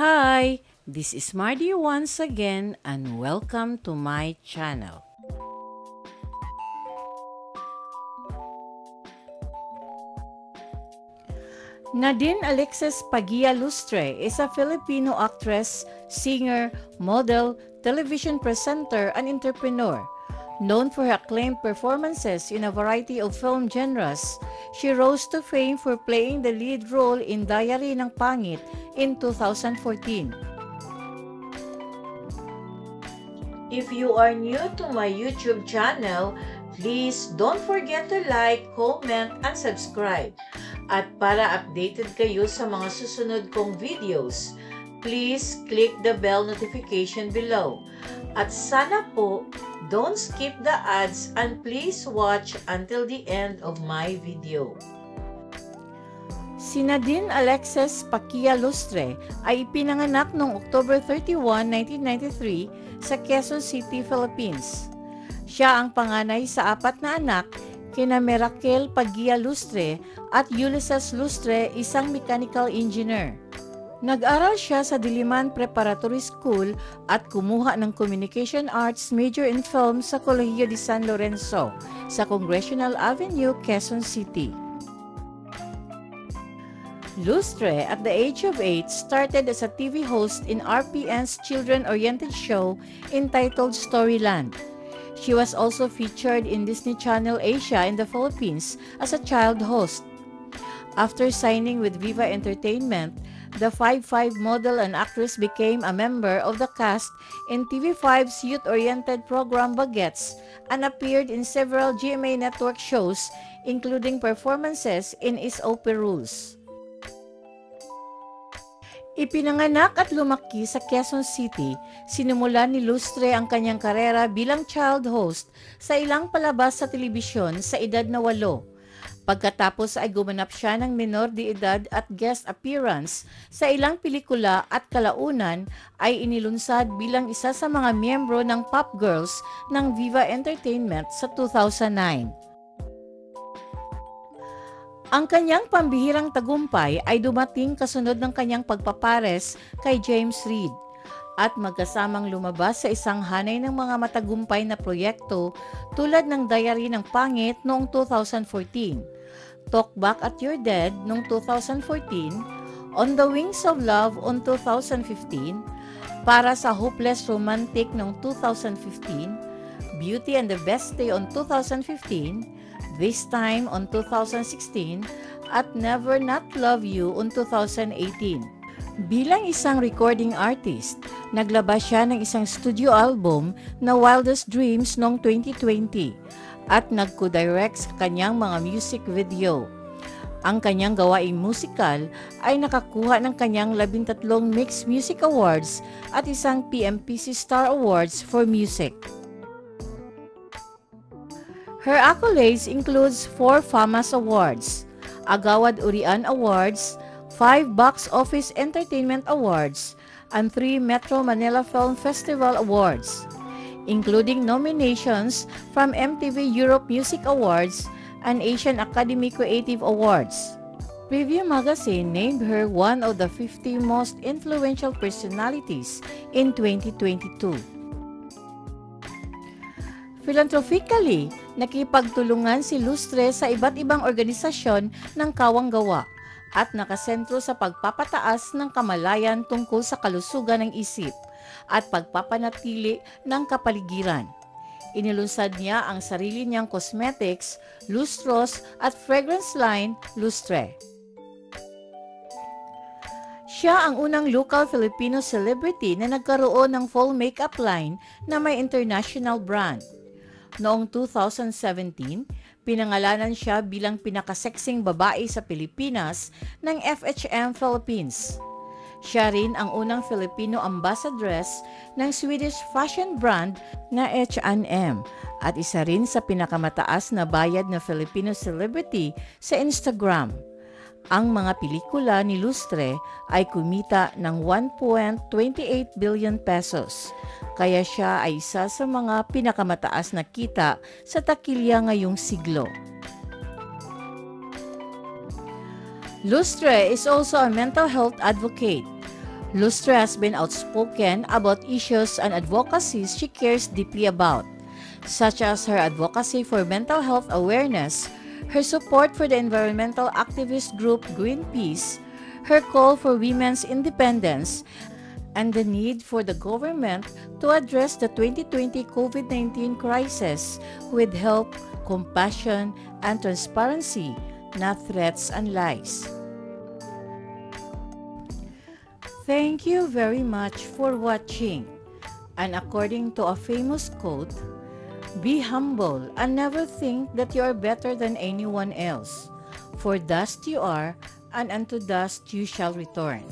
Hi, this is Mardy once again and welcome to my channel. Nadine Alexis Pagia Lustre is a Filipino actress, singer, model, television presenter, and entrepreneur. Known for her acclaimed performances in a variety of film genres, she rose to fame for playing the lead role in Diary ng Pangit in 2014. If you are new to my YouTube channel, please don't forget to like, comment, and subscribe. At para updated kayo sa mga susunod kong videos, please click the bell notification below. At sana po, don't skip the ads and please watch until the end of my video. Si Nadine Alexis Pagia Lustre ay ipinanganak noong October 31, 1993 sa Quezon City, Philippines. Siya ang panganay sa apat na anak, kina Miracle Pagia Lustre at Ulysses Lustre, isang mechanical engineer. Nag-aral siya sa Diliman Preparatory School at kumuha ng Communication Arts major in film sa Colegio de San Lorenzo sa Congressional Avenue, Quezon City. Lustre, at the age of 8, started as a TV host in RPN's children-oriented show entitled Storyland. She was also featured in Disney Channel Asia in the Philippines as a child host. After signing with Viva Entertainment, the 5'5" model and actress became a member of the cast in TV5's youth-oriented program Bagets and appeared in several GMA Network shows, including performances in SOP Rules. Ipinanganak at lumaki sa Quezon City, sinimulan ni Lustre ang kanyang karera bilang child host sa ilang palabas sa telebisyon sa edad na 8. Pagkatapos ay gumanap siya ng minor de edad at guest appearance sa ilang pelikula at kalaunan ay inilunsad bilang isa sa mga miyembro ng Pop Girls ng Viva Entertainment sa 2009. Ang kanyang pambihirang tagumpay ay dumating kasunod ng kanyang pagpapares kay James Reid at magkasamang lumabas sa isang hanay ng mga matagumpay na proyekto tulad ng Diary ng Pangit noong 2014, Talk Back at You're Dead noong 2014, On the Wings of Love on 2015, Para sa Hopeless Romantic noong 2015, Beauty and the Bestie on 2015, This Time on 2016, at Never Not Love You on 2018. Bilang isang recording artist, naglabas siya ng isang studio album na Wildest Dreams noong 2020 at nag-co-direct sa kanyang mga music video. Ang kanyang gawaing musikal ay nakakuha ng kanyang 13 Mixed Music Awards at isang PMPC Star Awards for Music. Her accolades includes 4 FAMAS Awards, Agawad Urian Awards, 5 Box Office Entertainment Awards, and 3 Metro Manila Film Festival Awards, including nominations from MTV Europe Music Awards and Asian Academy Creative Awards. Preview Magazine named her one of the 50 most influential personalities in 2022. Philanthropically, nakipagtulungan si Lustre sa iba't ibang organisasyon ng kawanggawa at nakasentro sa pagpapataas ng kamalayan tungkol sa kalusugan ng isip at pagpapanatili ng kapaligiran. Inilunsad niya ang sarili niyang cosmetics, lustros at fragrance line, Lustre. Siya ang unang local Filipino celebrity na nagkaroon ng full makeup line na may international brand. Noong 2017, pinangalanan siya bilang pinakaseksing babae sa Pilipinas ng FHM Philippines. Siya rin ang unang Filipino ambassadress ng Swedish fashion brand na H&M at isa rin sa pinakamataas na bayad na Filipino celebrity sa Instagram. Ang mga pelikula ni Lustre ay kumita ng 1.28 billion pesos. Kaya siya ay isa sa mga pinakamataas na kita sa takilya ngayong siglo. Lustre is also a mental health advocate. Lustre has been outspoken about issues and advocacies she cares deeply about, such as her advocacy for mental health awareness, her support for the environmental activist group Greenpeace, her call for women's independence, and the need for the government to address the 2020 COVID-19 crisis with help, compassion, and transparency, not threats and lies. Thank you very much for watching. And according to a famous quote, be humble and never think that you are better than anyone else. For dust you are, and unto dust you shall return.